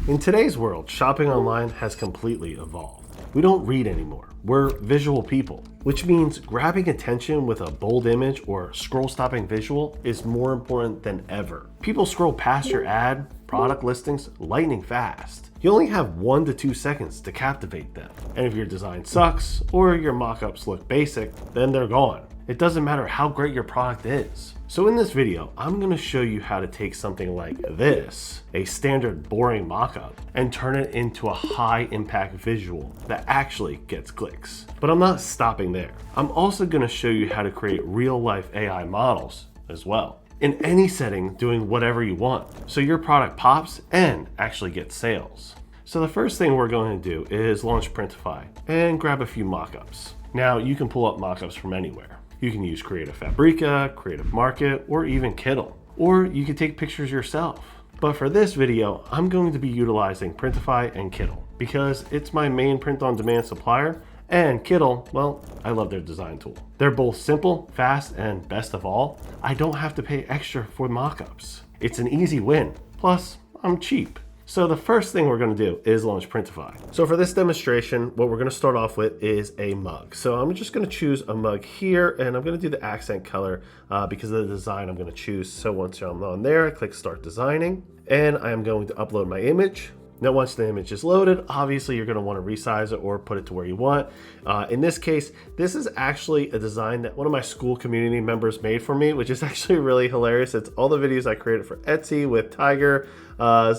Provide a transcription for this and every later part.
In today's world, shopping online has completely evolved. We don't read anymore. We're visual people, which means grabbing attention with a bold image or scroll-stopping visual is more important than ever. People scroll past your ad, product listings, lightning fast. You only have 1 to 2 seconds to captivate them. And if your design sucks or your mock-ups look basic, then they're gone. It doesn't matter how great your product is. So in this video, I'm going to show you how to take something like this, a standard boring mock-up, and turn it into a high impact visual that actually gets clicks. But I'm not stopping there. I'm also going to show you how to create real life AI models as well, in any setting, doing whatever you want, so your product pops and actually gets sales. So the first thing we're going to do is launch Printify and grab a few mockups. Now you can pull up mockups from anywhere. You can use Creative Fabrica, Creative Market, or even Kittl. Or you can take pictures yourself. But for this video, I'm going to be utilizing Printify and Kittl because it's my main print-on-demand supplier, and Kittl, well, I love their design tool. They're both simple, fast, and best of all, I don't have to pay extra for mockups. It's an easy win. Plus, I'm cheap. So the first thing we're going to do is launch Printify. So for this demonstration, what we're going to start off with is a mug. So I'm just going to choose a mug here, and I'm going to do the accent color because of the design I'm going to choose. So once I'm on there, I click Start Designing, and I am going to upload my image. Now, once the image is loaded, obviously you're going to want to resize it or put it to where you want. In this case, this is actually a design that one of my school community members made for me, which is actually really hilarious. It's all the videos I created for Etsy with Tiger's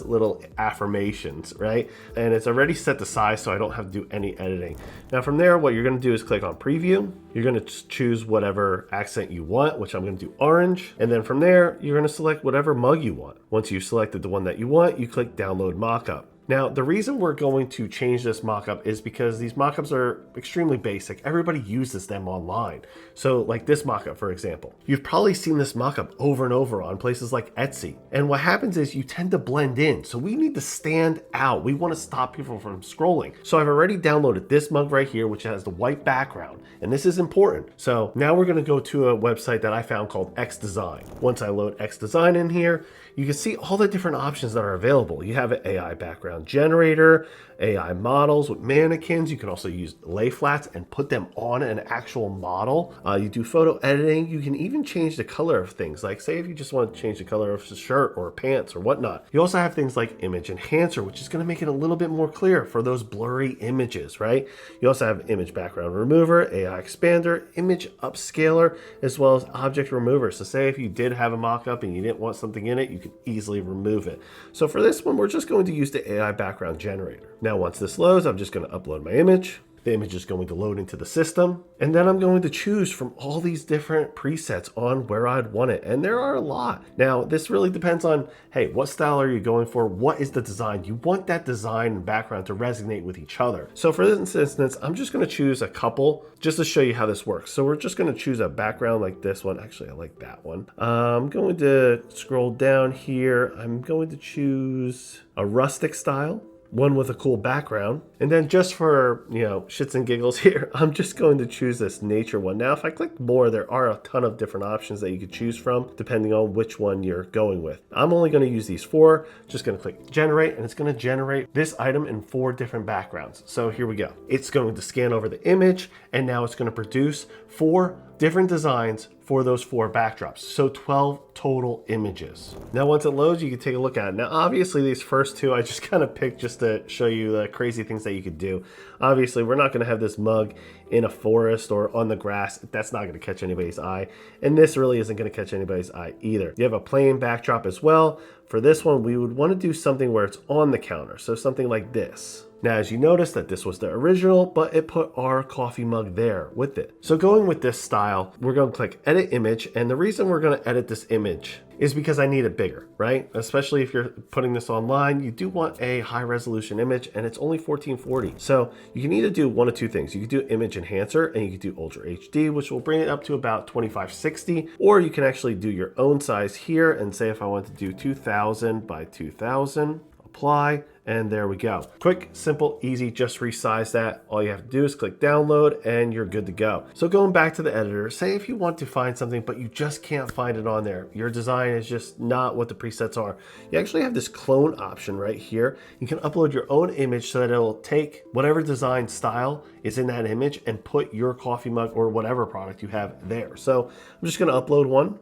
little affirmations, right? And it's already set to size, so I don't have to do any editing. Now from there, what you're going to do is click on Preview. You're going to choose whatever accent you want, which I'm going to do orange. And then from there, you're going to select whatever mug you want. Once you've selected the one that you want, you click Download Mockup. Now, the reason we're going to change this mockup is because these mockups are extremely basic. Everybody uses them online. So like this mockup, for example, you've probably seen this mockup over and over on places like Etsy. And what happens is you tend to blend in. So we need to stand out. We want to stop people from scrolling. So I've already downloaded this mug right here, which has the white background. And this is important. So now we're going to go to a website that I found called X-Design. Once I load X-Design in here, you can see all the different options that are available. You have an AI background generator, AI models with mannequins. You can also use lay flats and put them on an actual model. You do photo editing. You can even change the color of things. Like say if you just want to change the color of a shirt or pants or whatnot. You also have things like image enhancer, which is going to make it a little bit more clear for those blurry images, right? You also have image background remover, AI expander, image upscaler, as well as object remover. So say if you did have a mock-up and you didn't want something in it, you could easily remove it. So for this one, we're just going to use the AI background generator. Now, once this loads, I'm just going to upload my image. The image is going to load into the system. And then I'm going to choose from all these different presets on where I'd want it. And there are a lot. Now, this really depends on, hey, what style are you going for? What is the design? You want that design and background to resonate with each other. So for this instance, I'm just going to choose a couple just to show you how this works. So we're just going to choose a background like this one. Actually, I like that one. I'm going to scroll down here. I'm going to choose a rustic style, one with a cool background. And then just for, shits and giggles here, I'm just going to choose this nature one. Now, if I click more, there are a ton of different options that you could choose from depending on which one you're going with. I'm only going to use these 4. Just going to click generate, and it's going to generate this item in 4 different backgrounds. So here we go. It's going to scan over the image, and now it's going to produce 4 different designs for those 4 backdrops. So 12 total images. Now, once it loads, you can take a look at it. Now, obviously these first 2, I just kind of picked just to show you the crazy things that you could do. Obviously, we're not going to have this mug in a forest or on the grass. That's not going to catch anybody's eye. And this really isn't going to catch anybody's eye either. You have a plain backdrop as well. For this one, we would want to do something where it's on the counter. So something like this. Now, as you notice that this was the original, but it put our coffee mug there with it. So going with this style, we're going to click edit image. And the reason we're going to edit this image is because I need it bigger, right? Especially if you're putting this online, you do want a high resolution image, and it's only 1440. So you can either do one of 2 things. You can do image enhancer, and you can do ultra HD, which will bring it up to about 2560, or you can actually do your own size here and say if I want to do 2000 by 2000, apply, And there we go. Quick, simple, easy, just resize that. All you have to do is click download and you're good to go. So going back to the editor, say if you want to find something, but you just can't find it on there. Your design is just not what the presets are. You actually have this clone option right here. You can upload your own image so that it'll take whatever design style is in that image and put your coffee mug or whatever product you have there. So I'm just gonna upload one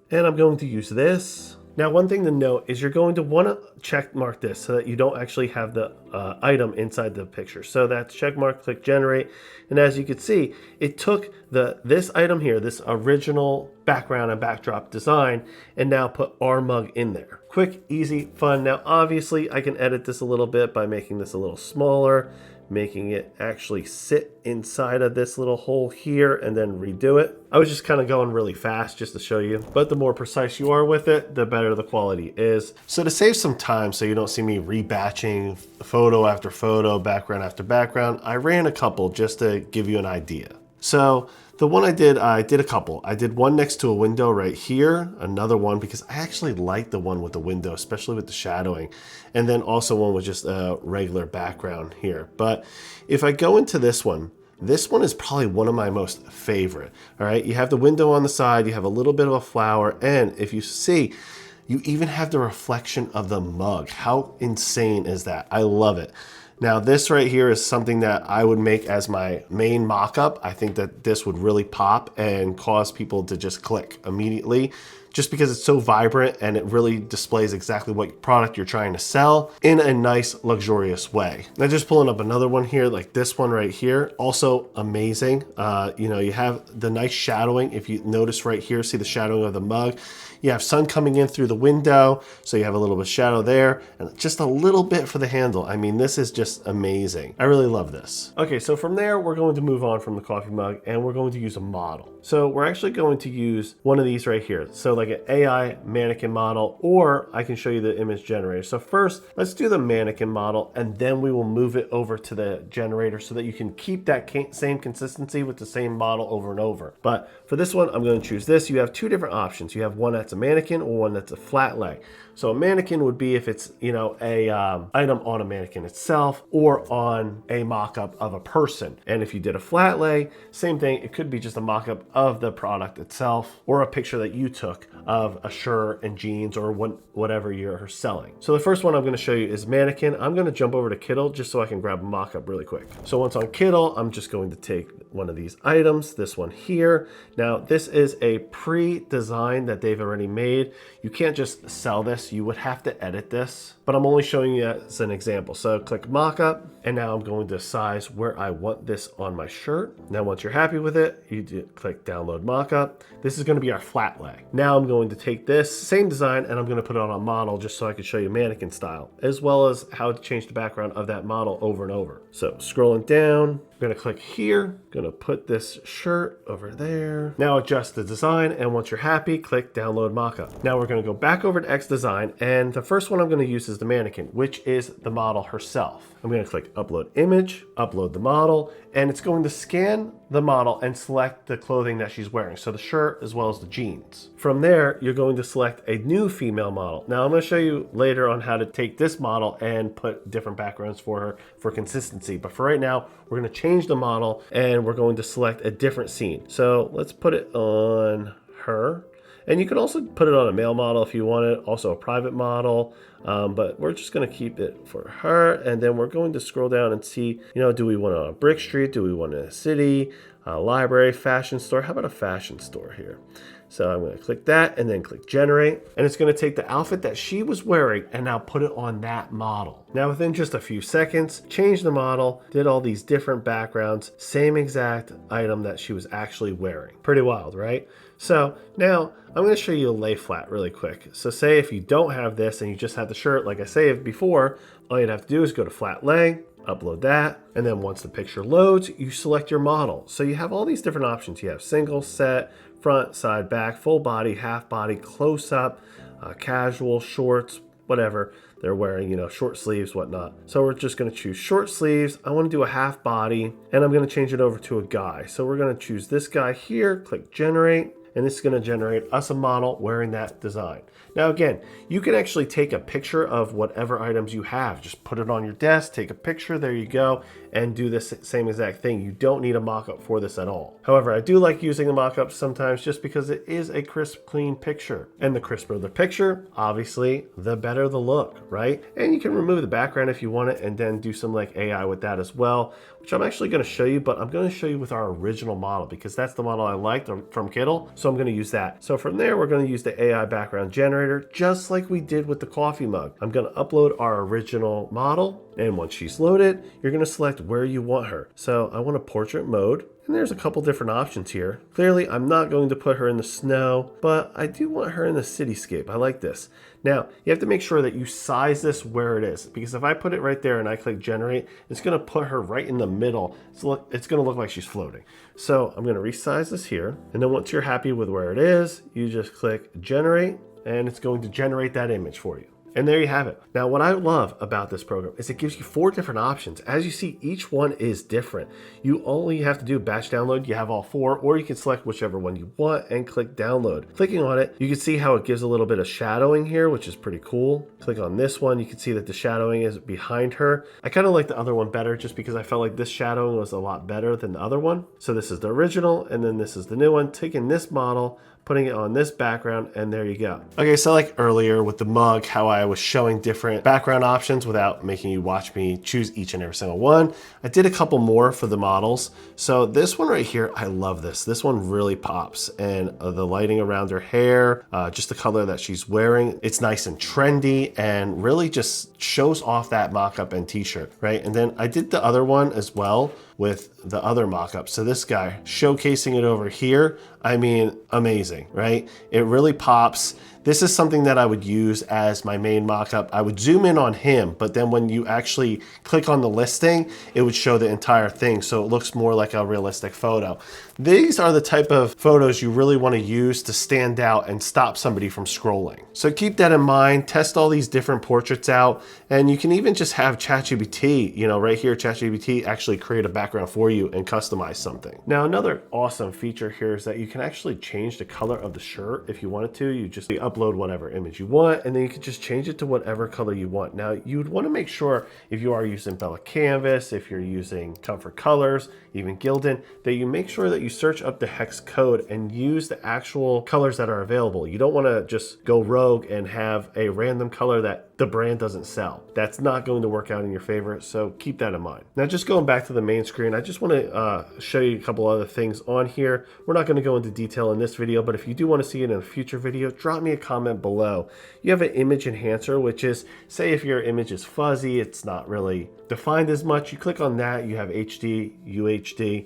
and I'm going to use this. Now, one thing to note is you're going to want to check mark this so that you don't actually have the item inside the picture. So that's check mark, click generate. And as you can see, it took this item here, this original background and backdrop design, and now put our mug in there. Quick, easy, fun. Now, obviously, I can edit this a little bit by making this a little smaller, making it actually sit inside of this little hole here and then redo it. I was just kind of going really fast just to show you, but the more precise you are with it, the better the quality is. So to save some time so you don't see me rebatching photo after photo, background after background, I ran a couple just to give you an idea. So the one I did a couple. I did one next to a window right here, another one because I actually like the one with the window, especially with the shadowing, and then also one with just a regular background here. But if I go into this one is probably one of my most favorite. All right, you have the window on the side, you have a little bit of a flower, and if you see, you even have the reflection of the mug. How insane is that? I love it. Now this right here is something that I would make as my main mock-up. I think that this would really pop and cause people to just click immediately just because it's so vibrant and it really displays exactly what product you're trying to sell in a nice, luxurious way. Now just pulling up another one here, like this one right here, also amazing. You know, you have the nice shadowing. If you notice right here, see the shadowing of the mug. You have sun coming in through the window, so you have a little bit of shadow there, and just a little bit for the handle. I mean, this is just amazing. I really love this. Okay, so from there, we're going to move on from the coffee mug, and we're going to use a model. So we're actually going to use one of these right here. So like an AI mannequin model, or I can show you the image generator. So first, let's do the mannequin model, and then we will move it over to the generator so that you can keep that same consistency with the same model over and over. But for this one, I'm going to choose this. You have two different options. You have one that's a mannequin or one that's a flat lay. So a mannequin would be if it's, you know, a item on a mannequin itself or on a mock-up of a person. And if you did a flat lay, same thing. It could be just a mock-up of the product itself or a picture that you took of a shirt and jeans or whatever you're selling. So the first one I'm going to show you is mannequin. I'm going to jump over to Kittle just so I can grab a mock-up really quick. So once on Kittle, I'm just going to take one of these items, this one here. Now this is a pre-design that they've already made. You can't just sell this. You would have to edit this, but I'm only showing you as an example. So click mockup, and now I'm going to size where I want this on my shirt. Now, once you're happy with it, you click download mockup. This is going to be our flat lay. Now I'm going to take this same design and I'm going to put it on a model just so I can show you mannequin style, as well as how to change the background of that model over and over. So scrolling down, I'm going to click here, going to put this shirt over there. Now adjust the design, and once you're happy, click download mockup. Now we're going to go back over to X design, and the first one I'm going to use is the mannequin, which is the model herself. I'm going to click upload image, upload the model, and it's going to scan the model and select the clothing that she's wearing. So the shirt as well as the jeans. From there, you're going to select a new female model. Now I'm going to show you later on how to take this model and put different backgrounds for her for consistency. But for right now, we're going to change the model and we're going to select a different scene. So let's put it on her. And you can also put it on a male model if you want it, also a private model, but we're just gonna keep it for her. And then we're going to scroll down and see, you know, do we want it on a brick street? Do we want it in a city, a library, fashion store? How about a fashion store here? So I'm gonna click that and then click generate. And it's gonna take the outfit that she was wearing and now put it on that model. Now within just a few seconds, change the model, did all these different backgrounds, same exact item that she was actually wearing. Pretty wild, right? So now I'm going to show you a lay flat really quick. So say if you don't have this and you just have the shirt, like I said before, all you'd have to do is go to flat lay, upload that, and then once the picture loads, you select your model. So you have all these different options. You have single, set, front, side, back, full body, half body, close up, casual, shorts, whatever they're wearing, you know, short sleeves, whatnot. So we're just going to choose short sleeves. I want to do a half body, and I'm going to change it over to a guy. So we're going to choose this guy here, click generate. and this is going to generate us a model wearing that design. Now again, you can actually take a picture of whatever items you have, just put it on your desk, take a picture, there you go, and do this same exact thing. You don't need a mock-up for this at all. However, I do like using the mock-up sometimes just because it is a crisp, clean picture. And the crisper the picture, obviously, the better the look, right? And you can remove the background if you want it and then do some like AI with that as well, which I'm actually going to show you, but I'm going to show you with our original model because that's the model I liked from Kittle. So I'm going to use that. So from there, we're going to use the AI background generator, just like we did with the coffee mug. I'm going to upload our original model. And once she's loaded, you're going to select where you want her. So I want a portrait mode. And there's a couple different options here. Clearly, I'm not going to put her in the snow, but I do want her in the cityscape. I like this. Now, you have to make sure that you size this where it is, because if I put it right there and I click generate, it's going to put her right in the middle. So it's going to look like she's floating. So I'm going to resize this here. And then once you're happy with where it is, you just click generate, and it's going to generate that image for you. And there you have it. Now, what I love about this program is it gives you 4 different options. As you see, each one is different. You only have to do batch download. You have all 4, or you can select whichever one you want and click download. Clicking on it, you can see how it gives a little bit of shadowing here, which is pretty cool. Click on this one, you can see that the shadowing is behind her. I kind of like the other one better just because I felt like this shadowing was a lot better than the other one. So this is the original, and then this is the new one. Taking this model, putting it on this background, and there you go. Okay, so like earlier with the mug, how I was showing different background options without making you watch me choose each and every single one, I did a couple more for the models. So this one right here, I love this. This one really pops, and the lighting around her hair, just the color that she's wearing, it's nice and trendy and really just shows off that mock-up and t-shirt, right? And then I did the other one as well with the other mock-up. So this guy showcasing it over here, I mean, amazing, right? It really pops. This is something that I would use as my main mock-up. I would zoom in on him, but then when you actually click on the listing, it would show the entire thing. So it looks more like a realistic photo. These are the type of photos you really want to use to stand out and stop somebody from scrolling. So keep that in mind, test all these different portraits out, and you can even just have ChatGPT, right here, ChatGPT actually create a background for you and customize something. Now, another awesome feature here is that you can actually change the color of the shirt if you wanted to. You just upload whatever image you want, and then you can just change it to whatever color you want. Now, you would want to make sure if you are using Bella Canvas, if you're using Comfort Colors, even Gildan, that you make sure that you search up the hex code and use the actual colors that are available. You don't want to just go rogue and have a random color that the brand doesn't sell. That's not going to work out in your favor, so keep that in mind. Now, just going back to the main screen, I just want to show you a couple other things on here. We're not going to go into detail in this video, but if you do want to see it in a future video, drop me a comment below. You have an image enhancer, which is, say if your image is fuzzy, it's not really defined as much, you click on that, you have HD, UHD,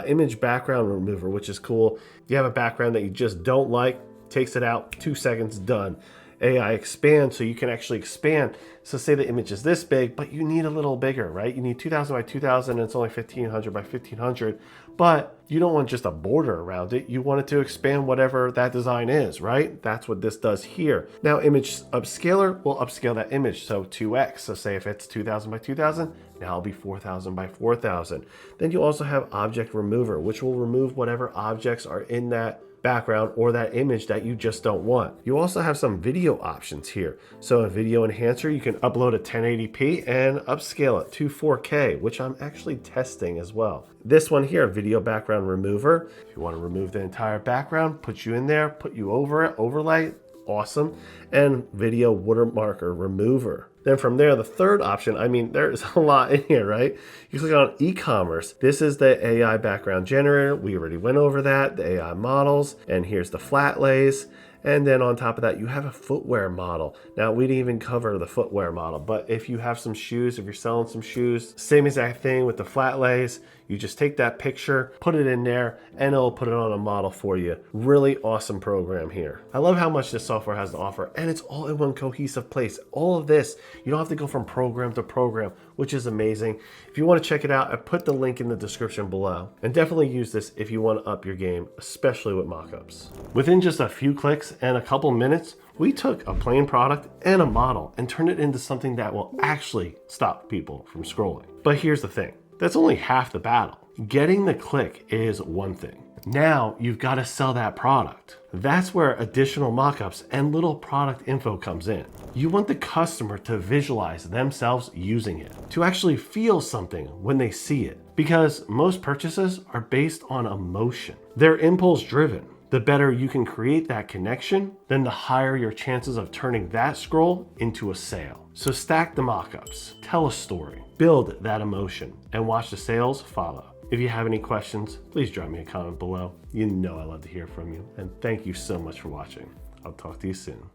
image background remover, which is cool. You have a background that you just don't like, takes it out, 2 seconds, done. AI expand, so you can actually expand. So say the image is this big, but you need a little bigger, right? You need 2000 by 2000 and it's only 1500 by 1500, but you don't want just a border around it. You want it to expand whatever that design is, right? That's what this does here. Now, image upscaler will upscale that image, so 2x. So say if it's 2000 by 2000, now it'll be 4000 by 4000. Then you also have object remover, which will remove whatever objects are in that background or that image that you just don't want. You also have some video options here. So a video enhancer, you can upload a 1080p and upscale it to 4K, which I'm actually testing as well. This one here, video background remover. If you want to remove the entire background, put you in there, put you over it, overlay, awesome. And video watermarker remover. Then from there, the third option, I mean, there's a lot in here, right? You click on eCommerce. This is the AI background generator. We already went over that, the AI models, and here's the flat lays. And then on top of that, you have a footwear model. Now, we didn't even cover the footwear model, but if you have some shoes, if you're selling some shoes, same exact thing with the flat lays. You just take that picture, put it in there, and it'll put it on a model for you. Really awesome program here. I love how much this software has to offer, and it's all in one cohesive place. All of this, you don't have to go from program to program, which is amazing. If you want to check it out, I put the link in the description below. And definitely use this if you want to up your game, especially with mockups. Within just a few clicks and a couple minutes, we took a plain product and a model and turned it into something that will actually stop people from scrolling. But here's the thing. That's only half the battle. Getting the click is one thing. Now you've got to sell that product. That's where additional mockups and little product info comes in. You want the customer to visualize themselves using it, to actually feel something when they see it, because most purchases are based on emotion. They're impulse driven. The better you can create that connection, then the higher your chances of turning that scroll into a sale. So stack the mockups, tell a story, build that emotion, and watch the sales follow. If you have any questions, please drop me a comment below. You know I love to hear from you. And thank you so much for watching. I'll talk to you soon.